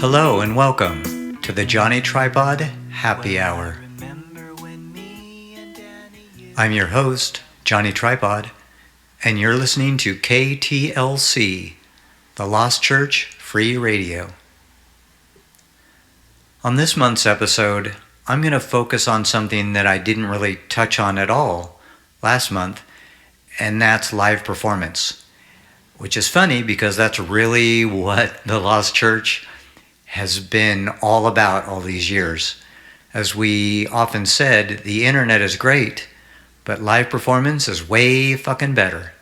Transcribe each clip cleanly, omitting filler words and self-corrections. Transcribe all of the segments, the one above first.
Hello and welcome to the Johnny Tripod Happy Hour. I'm your host, Johnny Tripod, and you're listening to KTLC, the Lost Church Free Radio. On this month's episode, I'm going to focus on something that I didn't really touch on at all last month, and that's live performance, which is funny because that's really what the Lost Church has been all about all these years. As we often said, the internet is great, but live performance is way fucking better.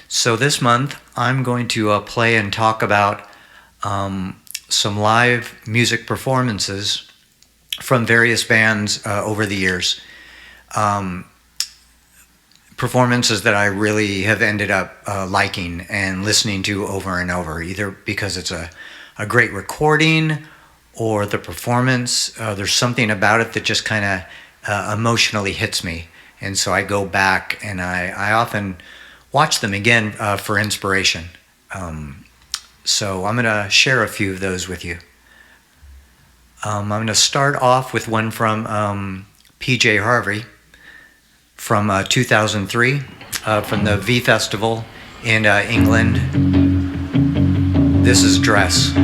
So this month, I'm going to play and talk about some live music performances from various bands over the years. Performances that I really have ended up liking and listening to over and over, either because it's a great recording or the performance. There's something about it that just kind of emotionally hits me. And so I go back and I often watch them again for inspiration. So I'm going to share a few of those with you. I'm going to start off with one from PJ Harvey from 2003 from the V Festival in England. This is Dress.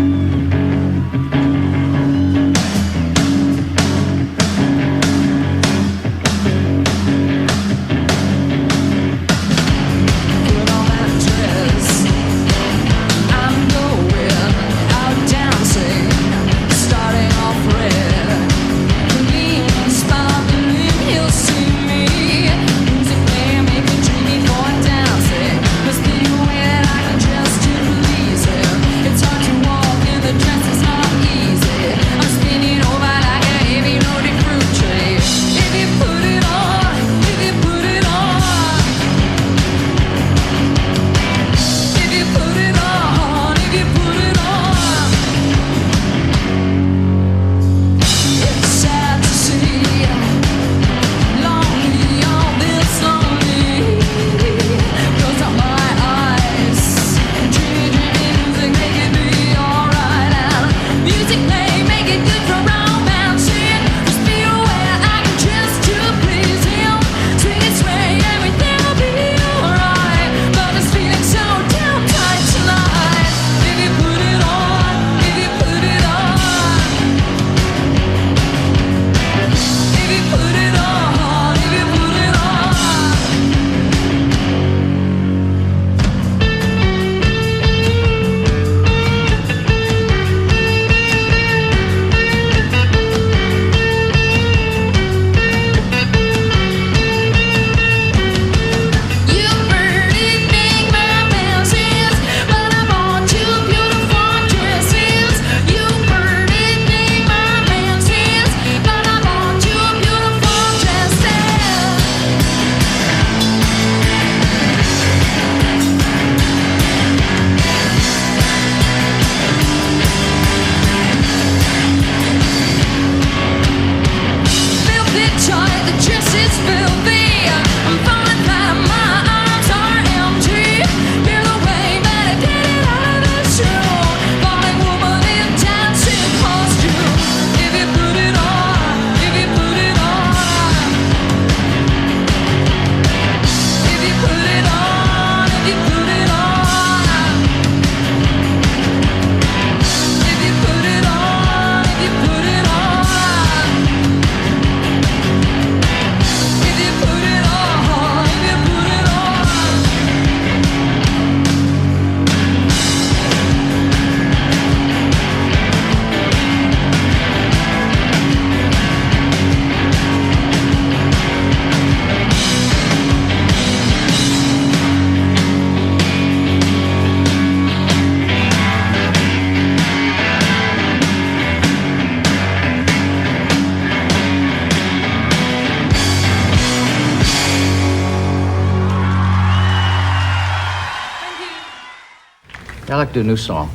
I like to do a new song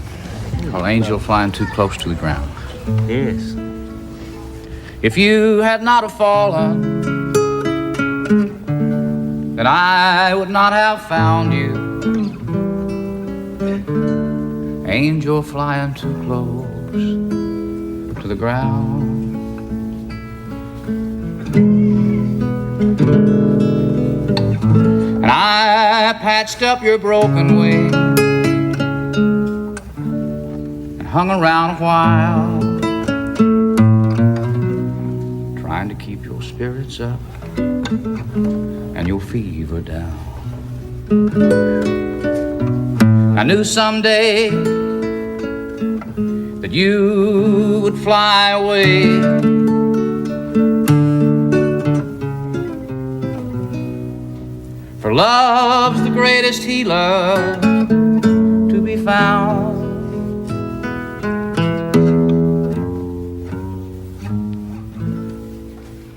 called Angel Flying Too Close to the Ground. Yes. If you had not have fallen, then I would not have found you. Angel flying too close to the ground. And I patched up your broken wing and hung around a while, trying to keep your spirits up and your fever down. I knew someday that you would fly away, for love's the greatest healer to be found.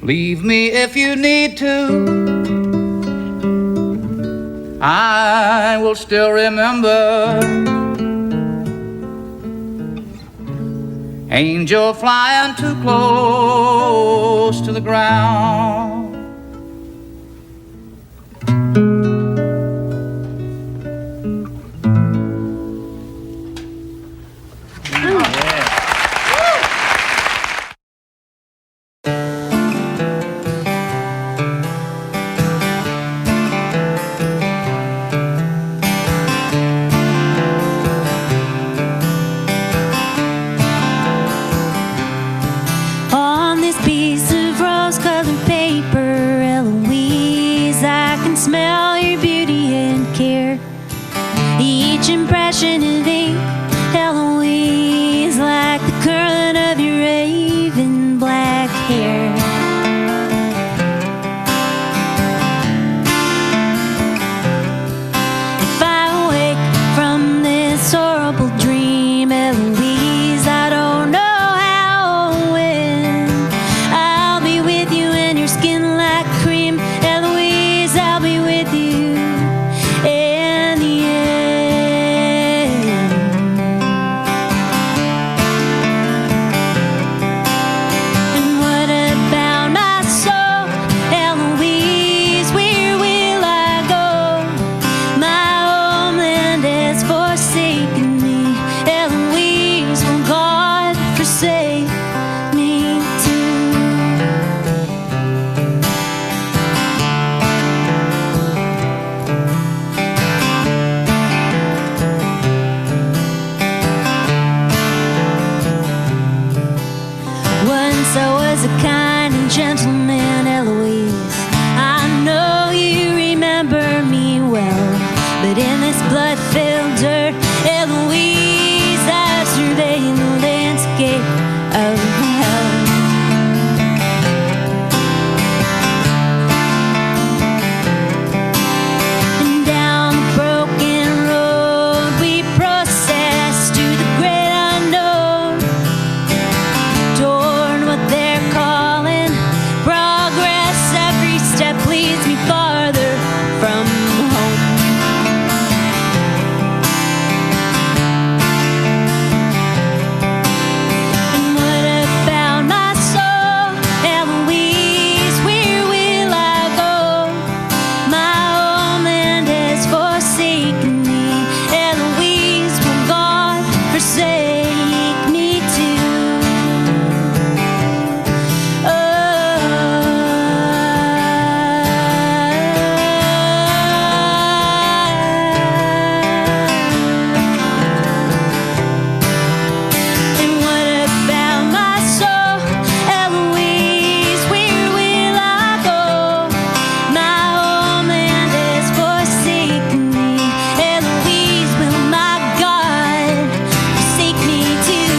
Leave me if you need to, I will still remember. Angel flying too close to the ground. Smell your beauty and care. Each impression of ink, Eloise, like the curling of your raven black hair. If I wake from this horrible dream, Eloise, I don't know how or when. I'll be with you and your skin like cream, Eloise, I'll be with you in the end. And what about my soul, Eloise, where will I go? My homeland has forsaken me, Eloise, will God forsake me too? Once I was a kind and gentleman, Eloise. I know you remember me well, but in this blood-filled dirt, Eloise, I survey the landscape of hell. And down the broken road we process to the great unknown, toward what they're calling progress. Every step leads me farther from home. And what about my soul, Eloise, where will I go? My homeland has forsaken me, Eloise, will God forsake me too? And what about my soul, Eloise, where will I go? My homeland has forsaken me, Eloise, will my God forsake me too?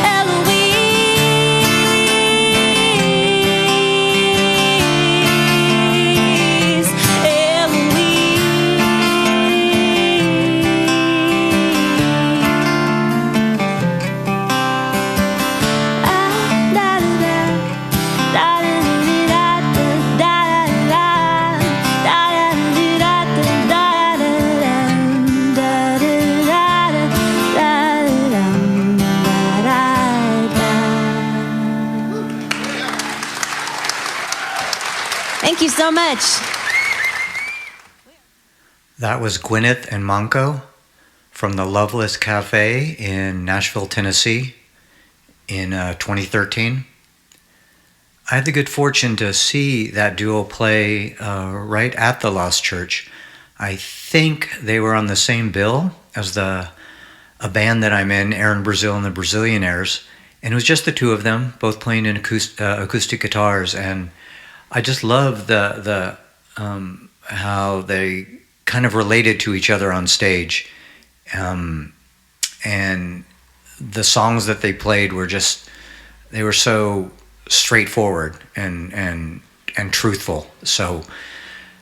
Eloise, Thank you so much. That was Gwyneth and Manco from the Loveless Cafe in Nashville, Tennessee in 2013. I had the good fortune to see that duo play right at the Lost Church. I think they were on the same bill as a band that I'm in, Aaron Brazil and the Brazilianaires, and it was just the two of them, both playing in acoustic guitars, and I just love the how they kind of related to each other on stage, and the songs that they played were they were so straightforward and truthful. So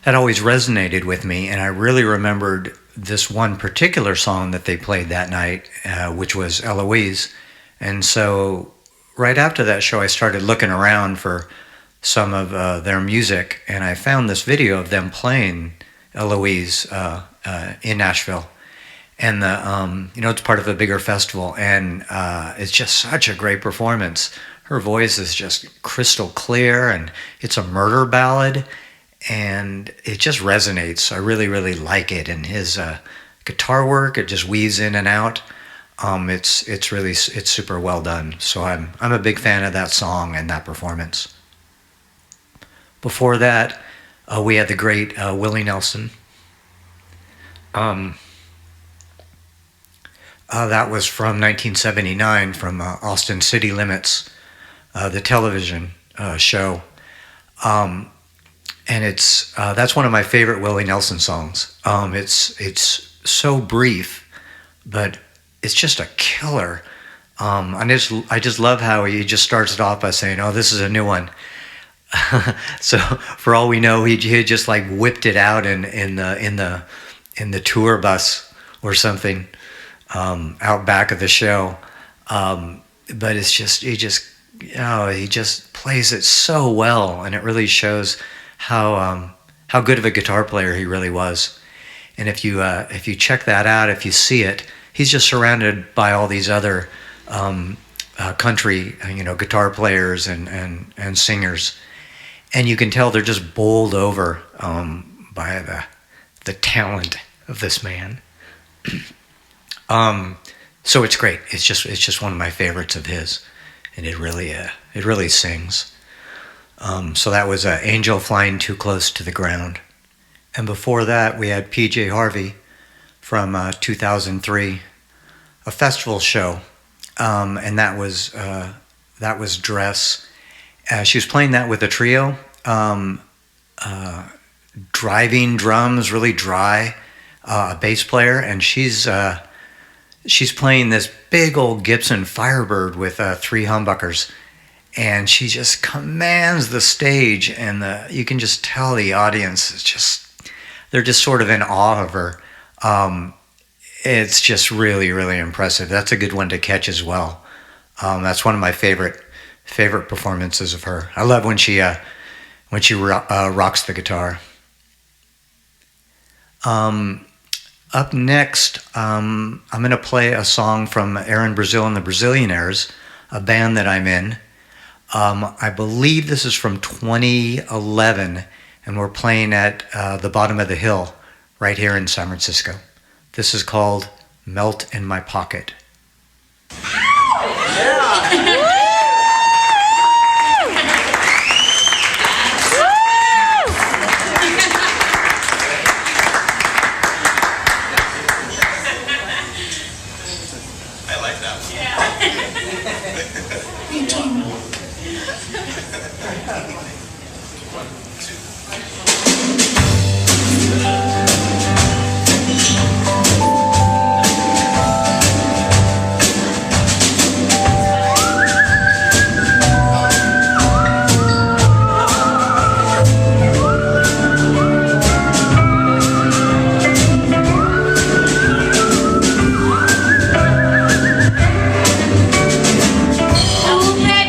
that always resonated with me, and I really remembered this one particular song that they played that night, which was Eloise. And so right after that show, I started looking around for some of their music, and I found this video of them playing Eloise in Nashville. And it's part of a bigger festival, and it's just such a great performance. Her voice is just crystal clear, and it's a murder ballad, and it just resonates. I really, really like it. And his guitar work, it just weaves in and out. It's super well done. So I'm a big fan of that song and that performance. Before that, we had the great Willie Nelson. That was from 1979, from Austin City Limits, the television show. And that's one of my favorite Willie Nelson songs. It's so brief, but it's just a killer. I just love how he just starts it off by saying, "Oh, this is a new one." So for all we know, he had just like whipped it out in the tour bus or something out back of the show. But he just plays it so well, and it really shows how good of a guitar player he really was. And if you check that out, if you see it, he's just surrounded by all these other country guitar players and singers, and you can tell they're just bowled over by the talent of this man. So it's great. It's just one of my favorites of his, and it really sings. So that was Angel Flying Too Close to the Ground. And before that, we had PJ Harvey from 2003, a festival show, and that was Dress. She was playing that with a trio, driving drums, really dry, a bass player, and she's playing this big old Gibson Firebird with 3 humbuckers. And she just commands the stage, and you can just tell the audience they're just sort of in awe of her. It's just really, really impressive. That's a good one to catch as well. That's one of my favorite performances of her. I love when she rocks the guitar. Up next, I'm going to play a song from Aaron Brazil and the Brazilianaires, a band that I'm in. I believe this is from 2011, and we're playing at the Bottom of the Hill right here in San Francisco. This is called Melt in My Pocket. I like that one. Oh,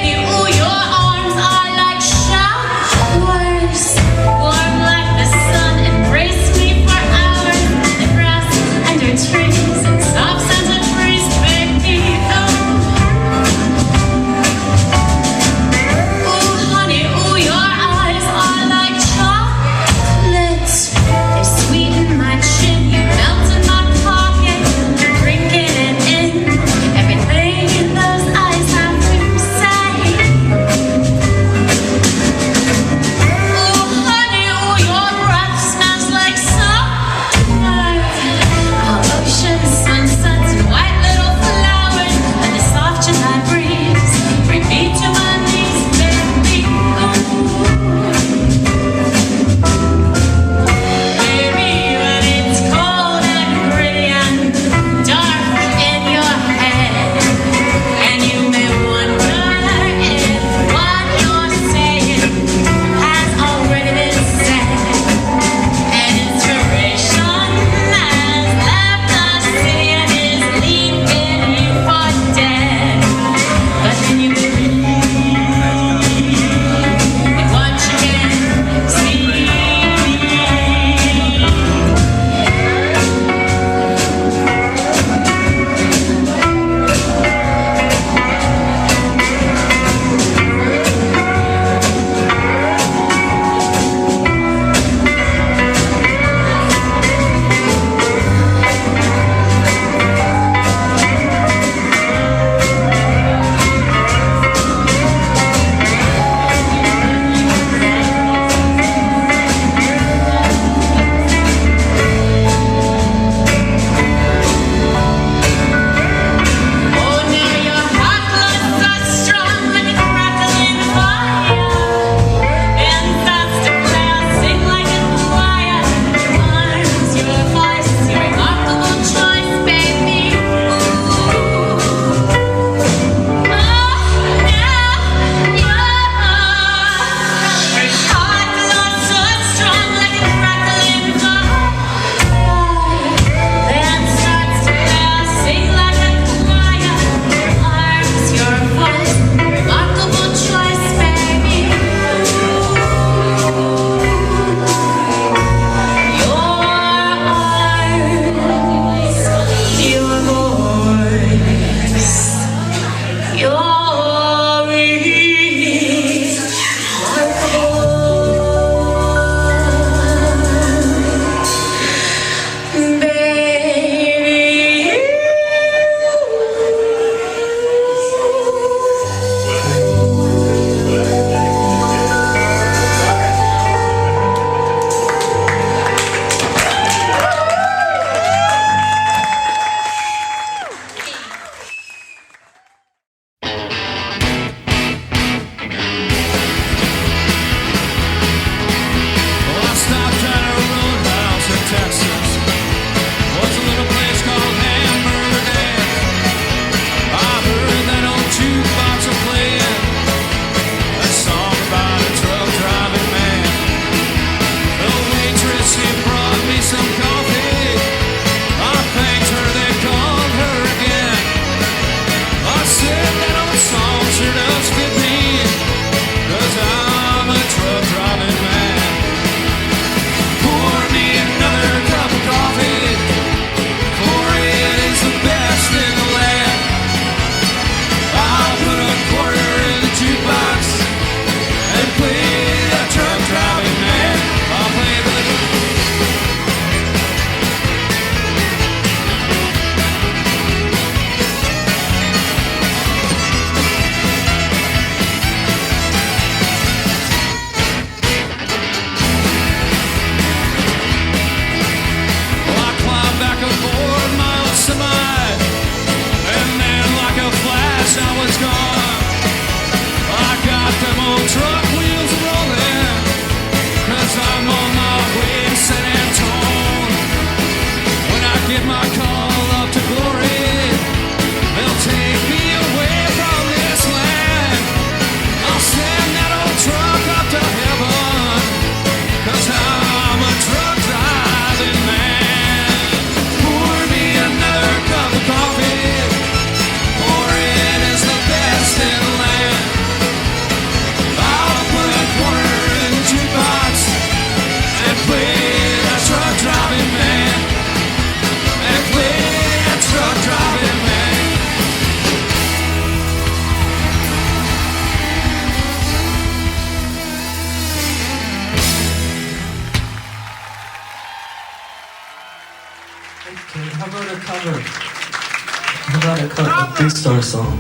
How about I cut a Big Star song?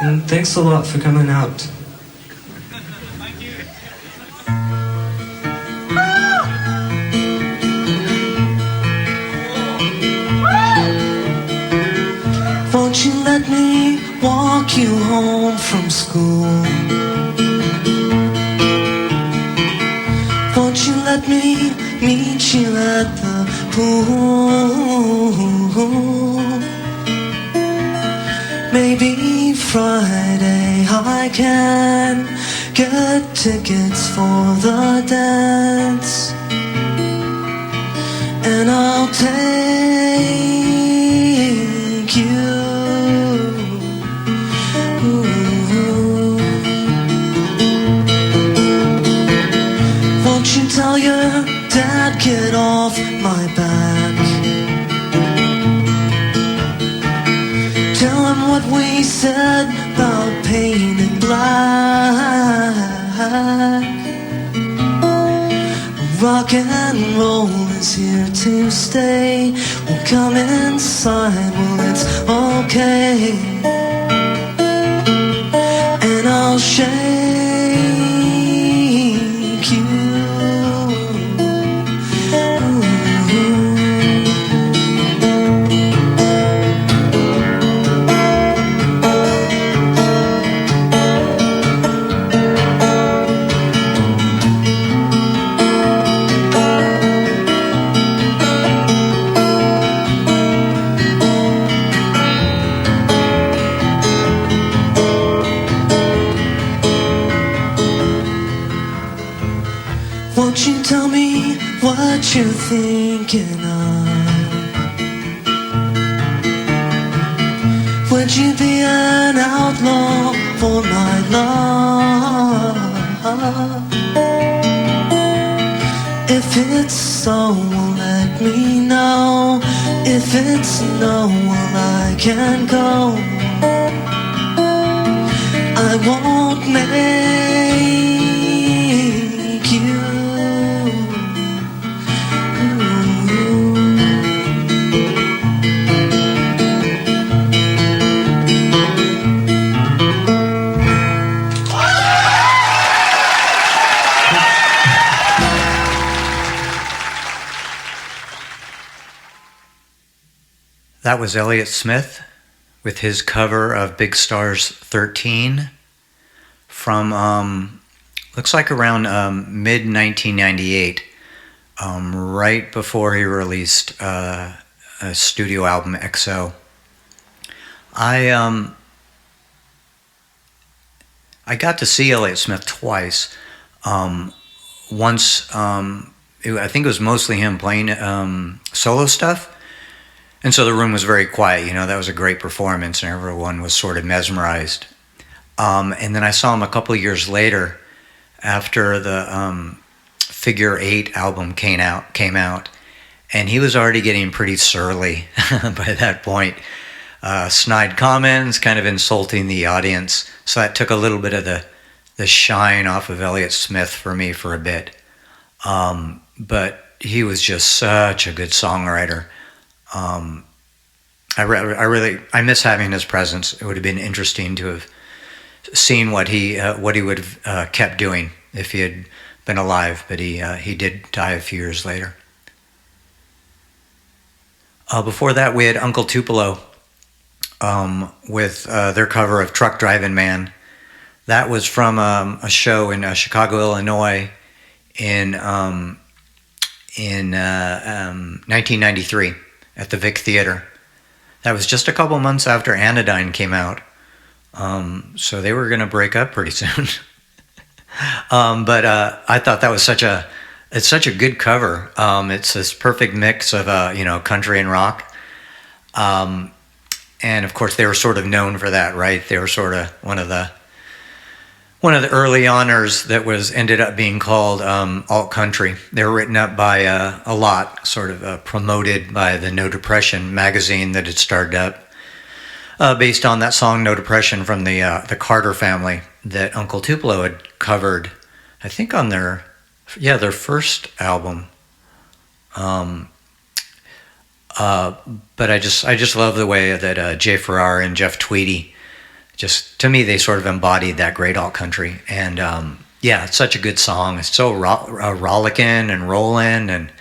And thanks a lot for coming out. Won't you let me walk you home from school? Won't you let me meet you at the pool? Maybe Friday I can get tickets for the dance, and I'll take you. Won't you tell your dad, get off my back? Tell him what we said about painted black. Rock and roll is here to stay. We'll come inside, well it's okay. And I'll shake you. Won't you tell me what you're thinking of? Would you be an outlaw for my love? If it's so, well, let me know. If it's no, well, I can go. I won't make you. That was Elliott Smith with his cover of Big Star's 13 from, looks like around mid-1998, right before he released a studio album, XO. I got to see Elliott Smith twice. Once, I think it was mostly him playing solo stuff. And so the room was very quiet, you know, that was a great performance and everyone was sort of mesmerized. And then I saw him a couple of years later after the Figure 8 album came out, and he was already getting pretty surly by that point. Snide comments, kind of insulting the audience. So that took a little bit of the shine off of Elliott Smith for me for a bit. But he was just such a good songwriter. I miss having his presence. It would have been interesting to have seen what he would have kept doing if he had been alive. But he did die a few years later. Before that, we had Uncle Tupelo with their cover of "Truck Driving Man." That was from a show in Chicago, Illinois, in 1993 at the Vic Theater. That was just a couple months after Anodyne came out, so they were going to break up pretty soon. But I thought that was such a good cover. It's this perfect mix of country and rock, and of course they were sort of known for that, right? They were sort of one of the early honors that ended up being called alt country. They were written up by a lot, sort of promoted by the No Depression magazine that had started up, based on that song "No Depression" from the Carter Family that Uncle Tupelo had covered, I think on their first album. But I just love the way that Jay Farrar and Jeff Tweedy, just to me, they sort of embodied that great alt country. And yeah, it's such a good song. It's so rollicking and rolling and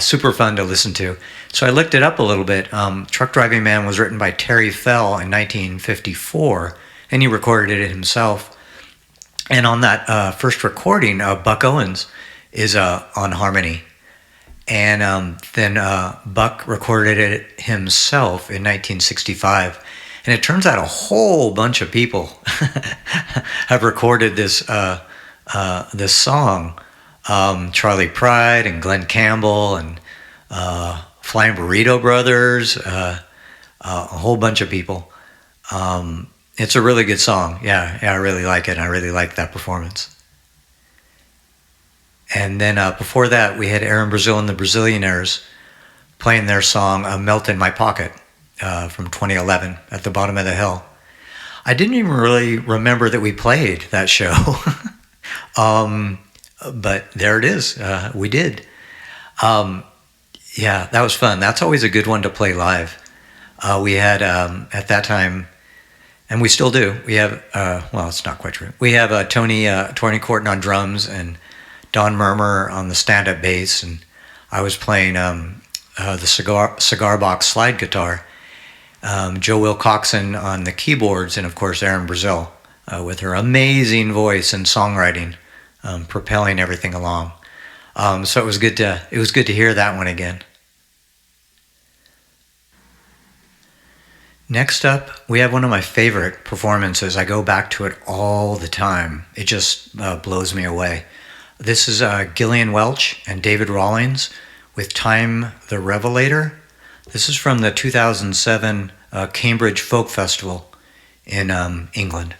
super fun to listen to. So I looked it up a little bit. Truck Driving Man was written by Terry Fell in 1954, and he recorded it himself. And on that first recording, Buck Owens is on harmony. And then Buck recorded it himself in 1965. And it turns out a whole bunch of people have recorded this this song. Charlie Pride and Glenn Campbell and Flying Burrito Brothers, a whole bunch of people. It's a really good song. Yeah, I really like it. I really like that performance. And then before that, we had Aaron Brazil and the Brazilianaires playing their song Melt in My Pocket from 2011 at the bottom of the hill. I didn't even really remember that we played that show. But there it is. We did. Yeah, that was fun. That's always a good one to play live. We had, at that time, and we still do, we have, well, it's not quite true. We have Tony Corton on drums and Don Murmur on the stand-up bass, and I was playing the cigar box slide guitar. Joe Wilcoxon on the keyboards, and of course Aaron Brazil with her amazing voice and songwriting, propelling everything along. So it was good to hear that one again. Next up, we have one of my favorite performances. I go back to it all the time. It just blows me away. This is Gillian Welch and David Rawlings with Time the Revelator. This is from the 2007 Cambridge Folk Festival in England.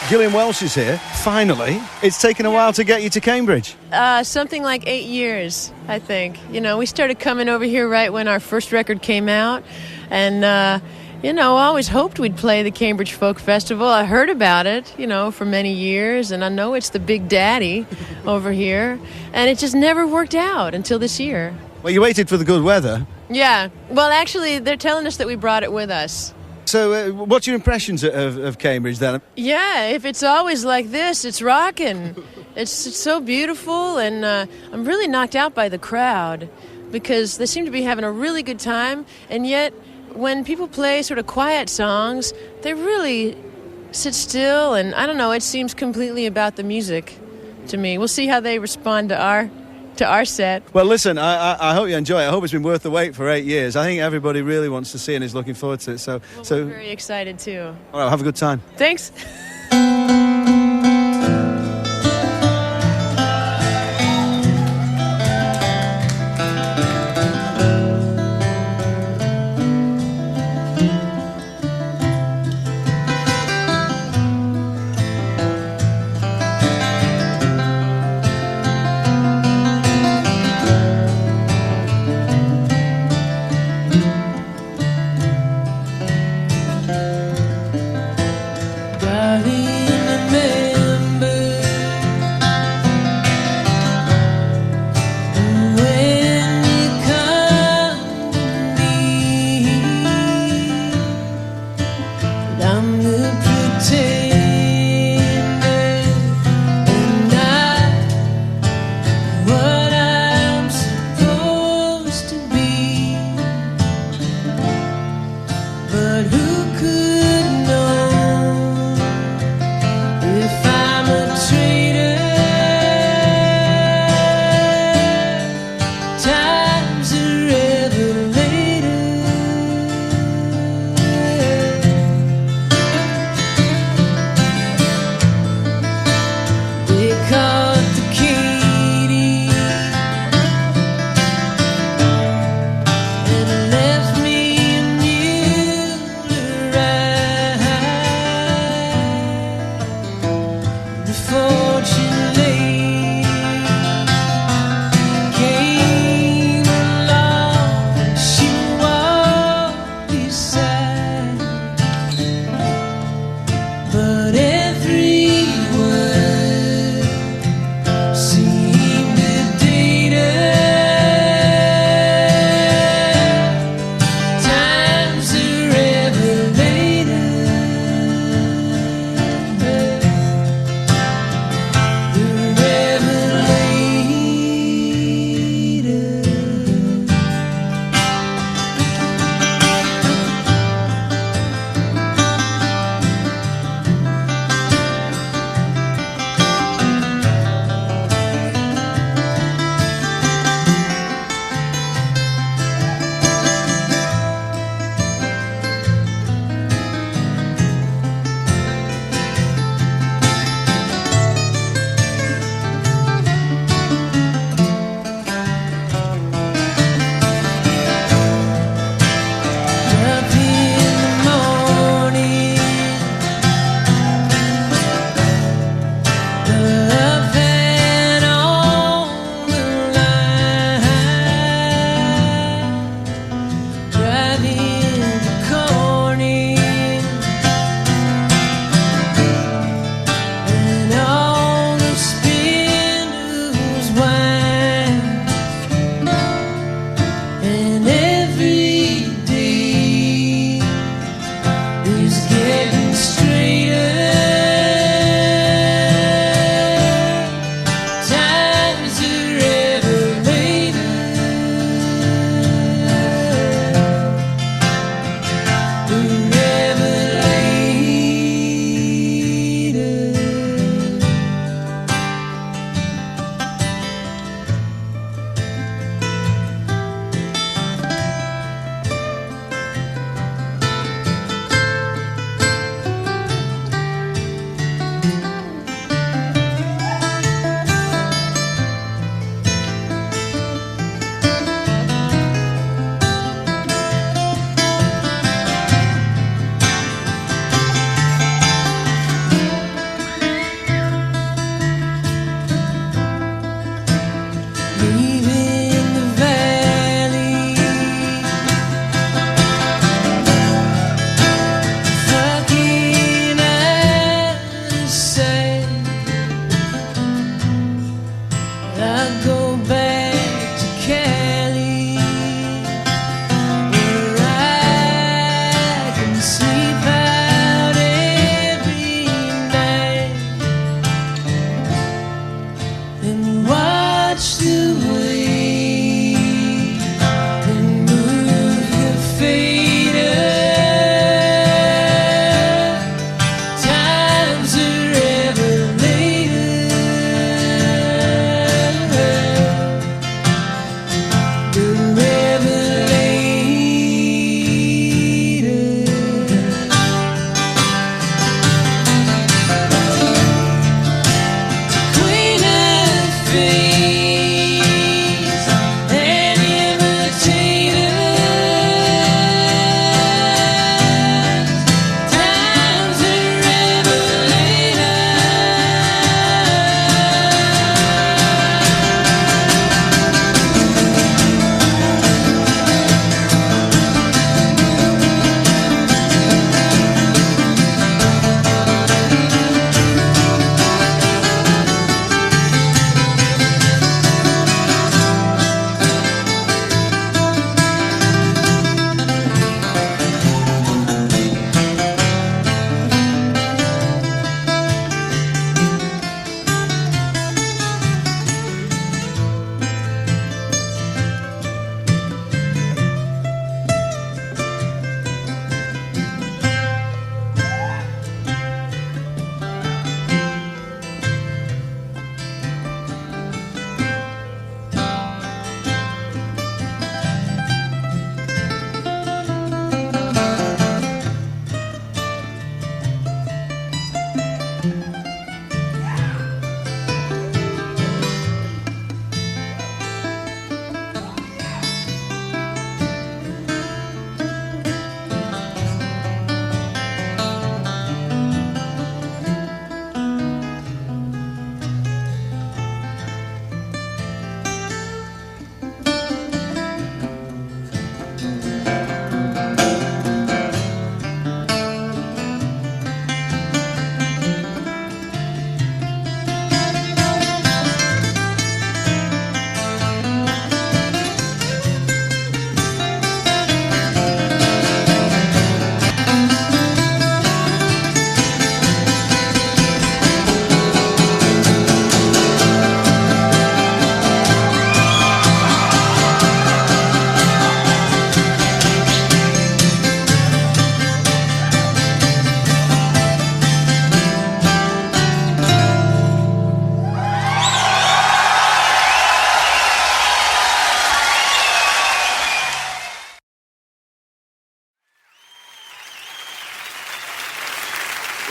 Gillian Welch is here, finally. It's taken a while to get you to Cambridge. Something like 8 years, I think. You know, we started coming over here right when our first record came out. And, you know, I always hoped we'd play the Cambridge Folk Festival. I heard about it, you know, for many years. And I know it's the big daddy over here. And it just never worked out until this year. Well, you waited for the good weather. Yeah. Well, actually, they're telling us that we brought it with us. So what's your impressions of Cambridge then? Yeah, if it's always like this, it's rocking. It's so beautiful, and I'm really knocked out by the crowd because they seem to be having a really good time, and yet when people play sort of quiet songs, they really sit still, and I don't know, it seems completely about the music to me. We'll see how they respond to our set. Well, listen, I hope you enjoy it. I hope it's been worth the wait for 8 years. I think everybody really wants to see and is looking forward to it. So we're very excited too. All right, have a good time. Thanks. Darling,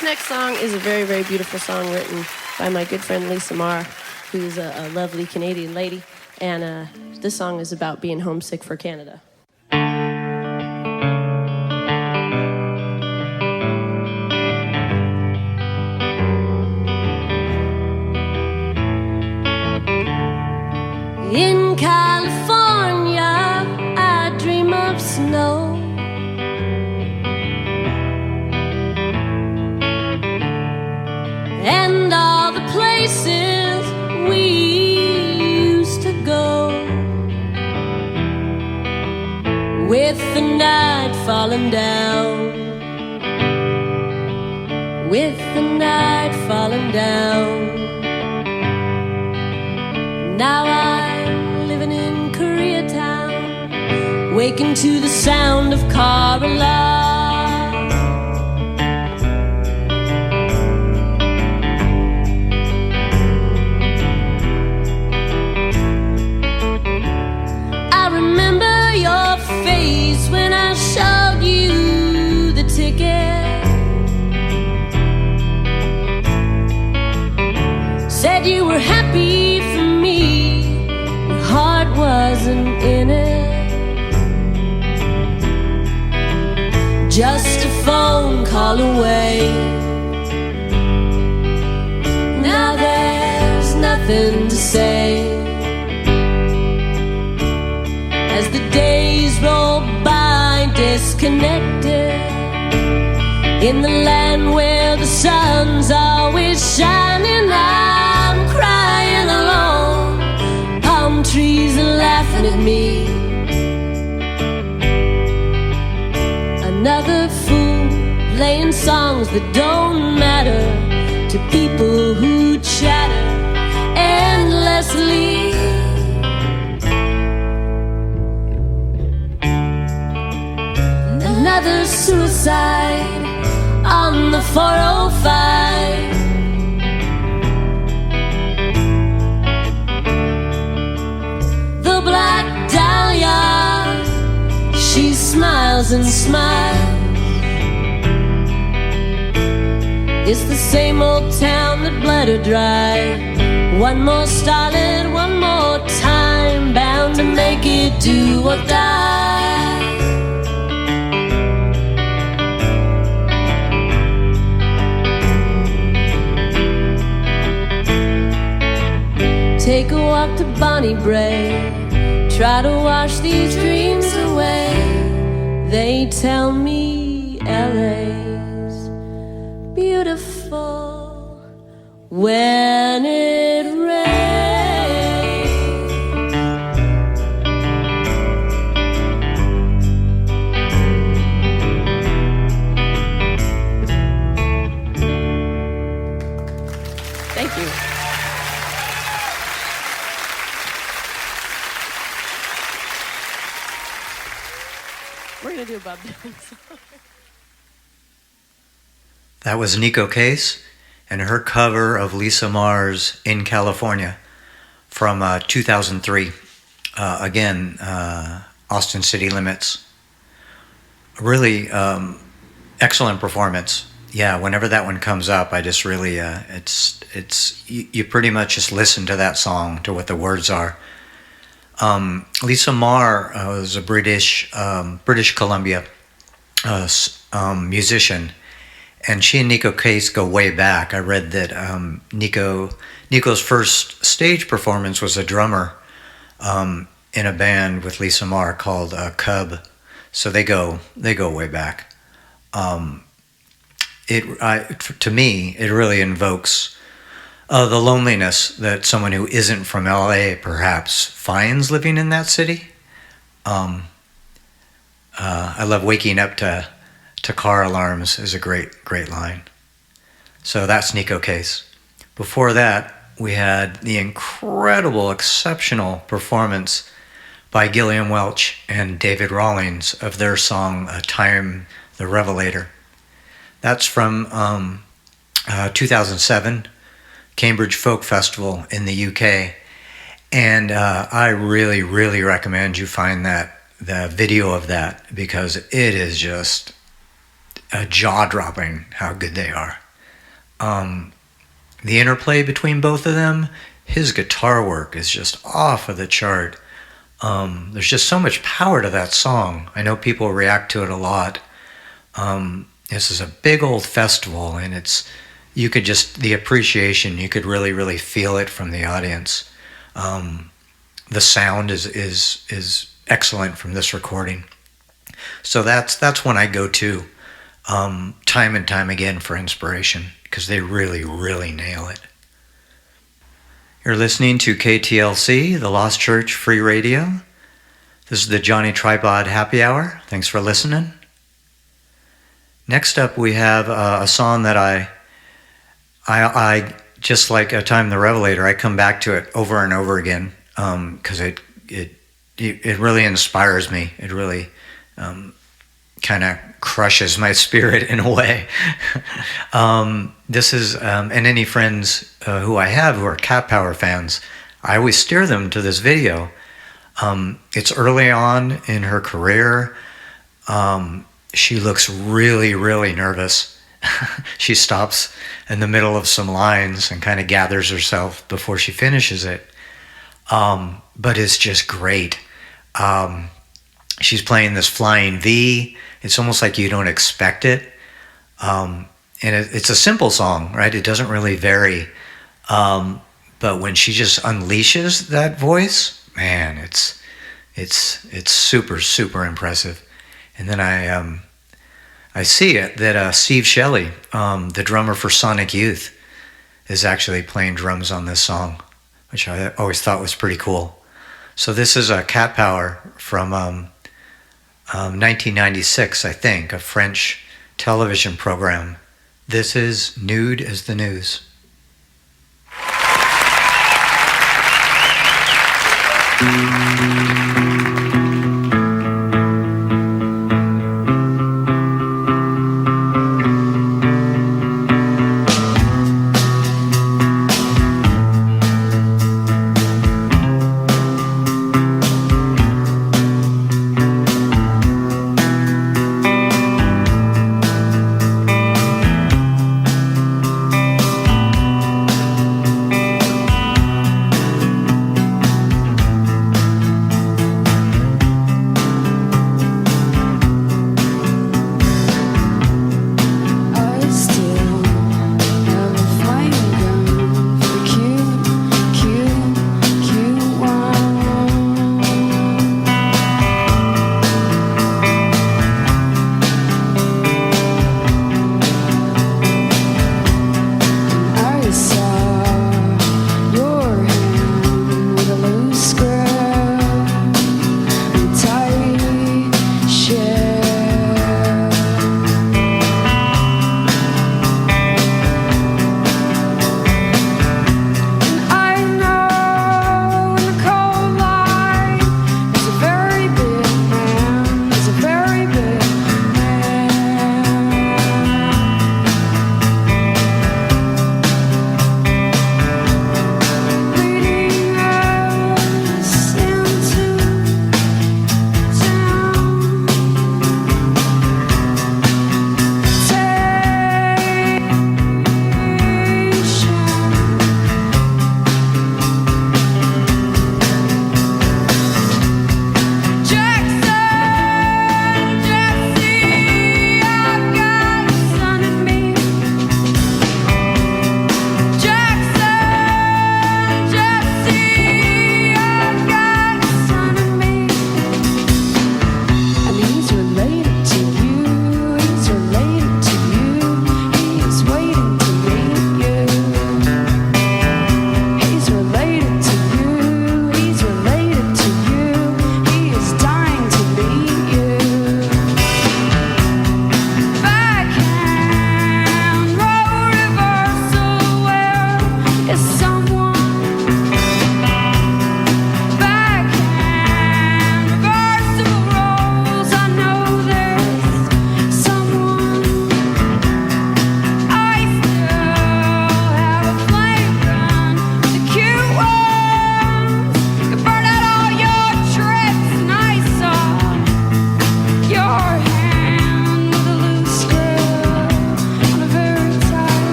This next song is a very, very beautiful song written by my good friend Lisa Marr, who's a lovely Canadian lady. And this song is about being homesick for Canada. In California, I dream of snow. And all the places we used to go. With the night falling down. With the night falling down. Now I'm living in Koreatown, waking to the sound of car alarm. I remember your face when I showed you the ticket. Said you were happy for me, your heart wasn't in it. Just a phone call away. Now there's nothing to say. As the days roll by disconnected, in the land where the sun's always shining, I'm crying alone. Palm trees are laughing at me. Another fool playing songs that don't matter to people who chatter endlessly. Another suicide on the 405. The Black Dahlia, she smiles and smiles. It's the same old town that bled her dry. One more starlet, one more time, bound to make it do or die. Take a walk to Bonnie Bray, try to wash these dreams away. They tell me LA's beautiful when it rains. Thank you. We're going to do a Bob Dylan song. That was Nico Case and her cover of Lisa Marr's In California from 2003. Again, Austin City Limits. Really excellent performance. Yeah, whenever that one comes up, I just really, you pretty much just listen to that song, to what the words are. Lisa Marr was a British Columbia musician, and she and Nico Case go way back. I read that Nico's first stage performance was a drummer in a band with Lisa Marr called Cub, so they go way back. To me, it really invokes the loneliness that someone who isn't from LA perhaps finds living in that city. I love waking up to car alarms is a great line. So that's Nico Case. Before that, we had the incredible, exceptional performance by Gillian Welch and David Rawlings of their song Time the Revelator. That's from 2007 Cambridge Folk Festival in the UK, and I really recommend you find the video of that, because it is just jaw-dropping how good they are. The interplay between both of them, his guitar work is just off of the chart. There's just so much power to that song. I know people react to it a lot. This is a big old festival, and you could just, the appreciation, you could really, really feel it from the audience. The sound is excellent from this recording. So that's when I go to time and time again for inspiration, because they really, really nail it. You're listening to KTLC, the Lost Church Free Radio. This is the Johnny Tripod Happy Hour. Thanks for listening. Next up, we have a song that I just like A Time the Revelator, I come back to it over and over again because it really inspires me. It really kind of crushes my spirit in a way. This is, and any friends who I have who are Cat Power fans, I always steer them to this video. It's early on in her career. She looks really, really nervous. She stops in the middle of some lines and kind of gathers herself before she finishes it. But it's just great. She's playing this flying V. It's almost like you don't expect it. And it's a simple song, right? It doesn't really vary. But when she just unleashes that voice, man, it's super, super impressive. And then I see it that Steve Shelley, the drummer for Sonic Youth, is actually playing drums on this song, which I always thought was pretty cool. So this is a Cat Power from 1996, I think, a French television program. This is Nude as the News.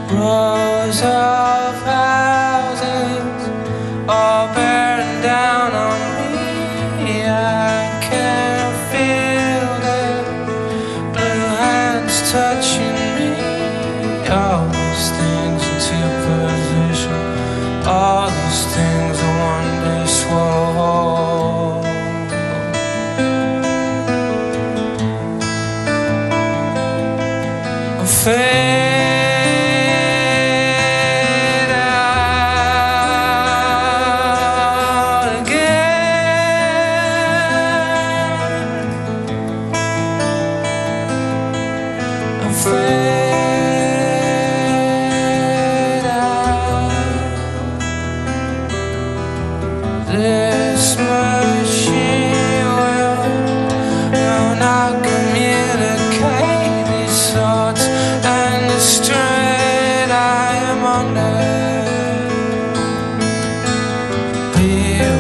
Rows of houses all bearing down on me. I can feel them blue hands touching me. All those things into position, all those things I wonder swore. Fade out again. I'm fade out. This machine will not communicate these thoughts and the strain I am under. We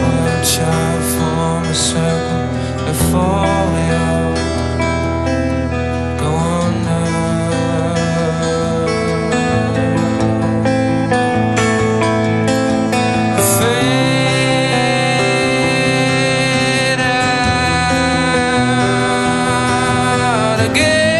will try to form a circle before we all go under. Fade out again.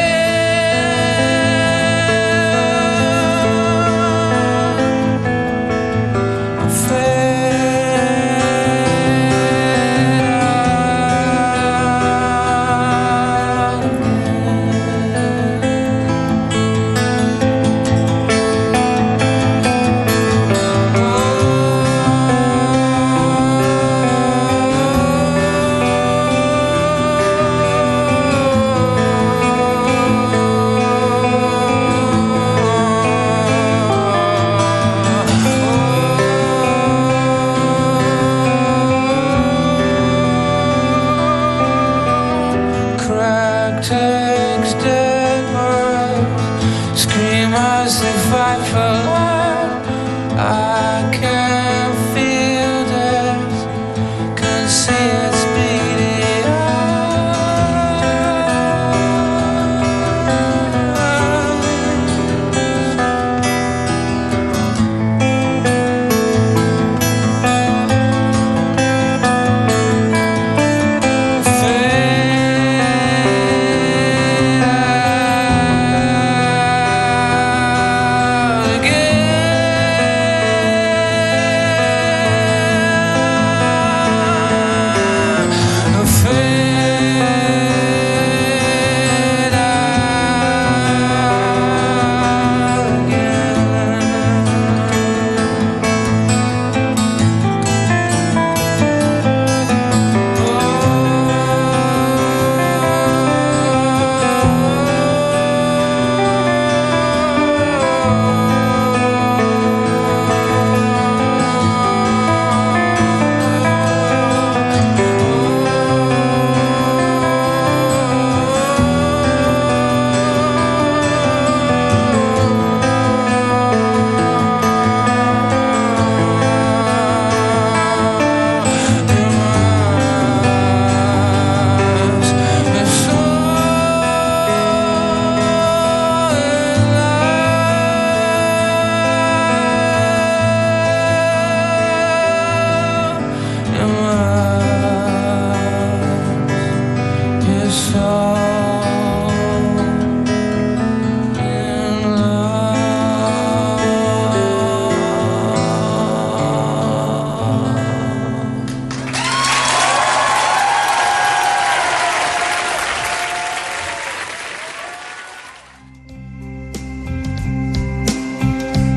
Crack takes dead words, scream as they fight for life. I can feel death, can see its beating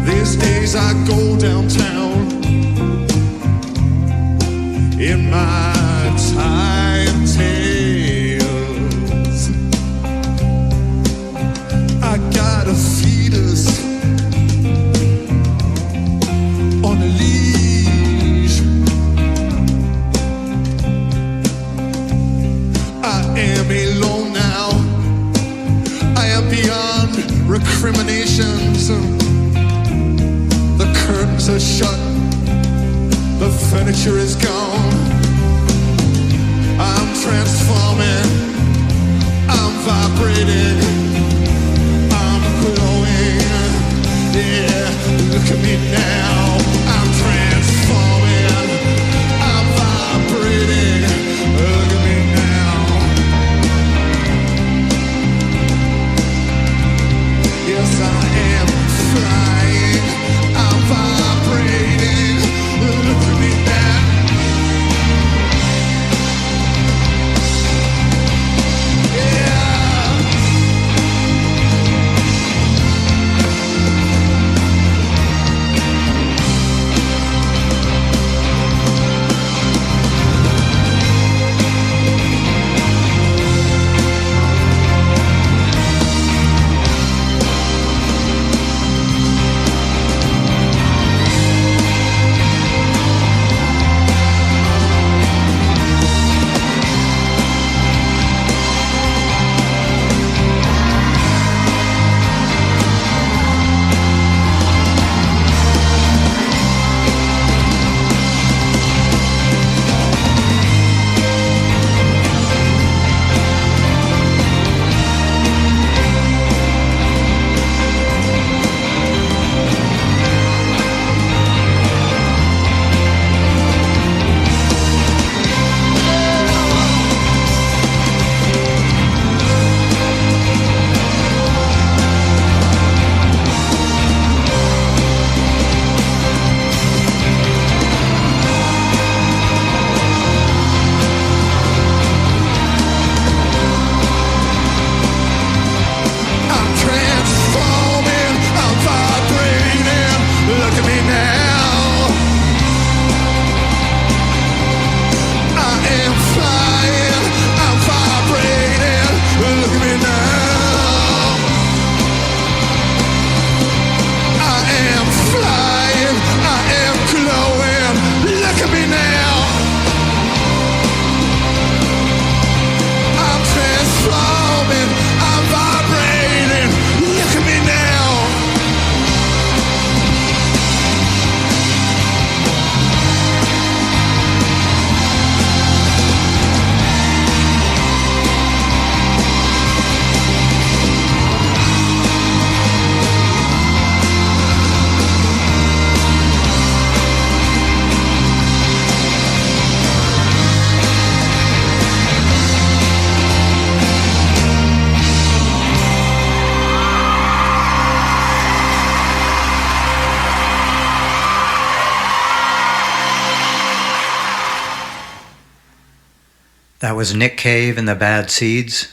These days I go downtown in my time tales. I got a fetus on a leash. I doors are shut, the furniture is gone. I'm transforming, I'm vibrating, I'm glowing. Yeah, look at me now. I'm transforming, I'm vibrating. Look at me now. Yes, I am flying, I'm vibrating. Look at me now. That was Nick Cave and the Bad Seeds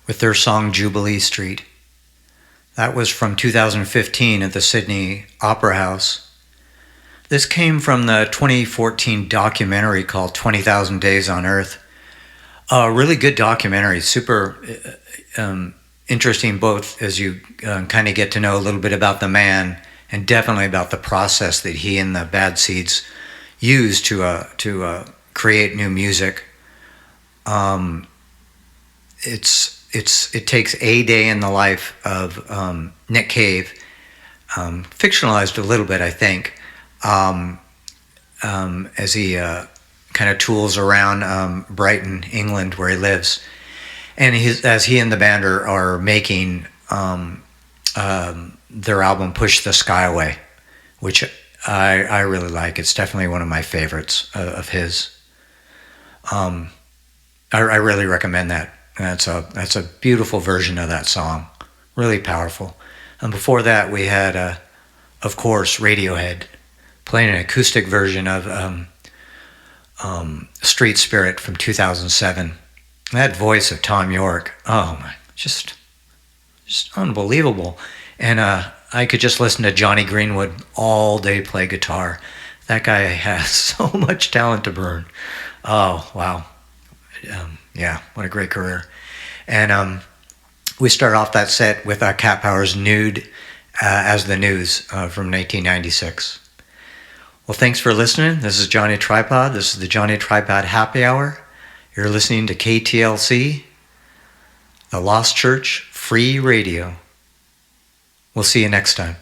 with their song Jubilee Street. That was from 2015 at the Sydney Opera House. This came from the 2014 documentary called 20,000 Days on Earth. A really good documentary, super interesting, both as you kind of get to know a little bit about the man and definitely about the process that he and the Bad Seeds used to create new music. It takes a day in the life of Nick Cave, fictionalized a little bit, I think, as he kind of tools around Brighton, England, where he lives, and as he and the band are making their album "Push the Sky Away," which I really like. It's definitely one of my favorites of his. I really recommend that. That's a beautiful version of that song, really powerful. And before that, we had, of course, Radiohead playing an acoustic version of Street Spirit from 2007. That voice of Tom York, oh my, just unbelievable. And I could just listen to Johnny Greenwood all day play guitar. That guy has so much talent to burn. Oh, wow. Yeah, what a great career. And we started off that set with Cat Power's Nude as the News from 1996. Well, thanks for listening. This is Johnny Tripod. This is the Johnny Tripod Happy Hour. You're listening to KTLC, the Lost Church Free Radio. We'll see you next time.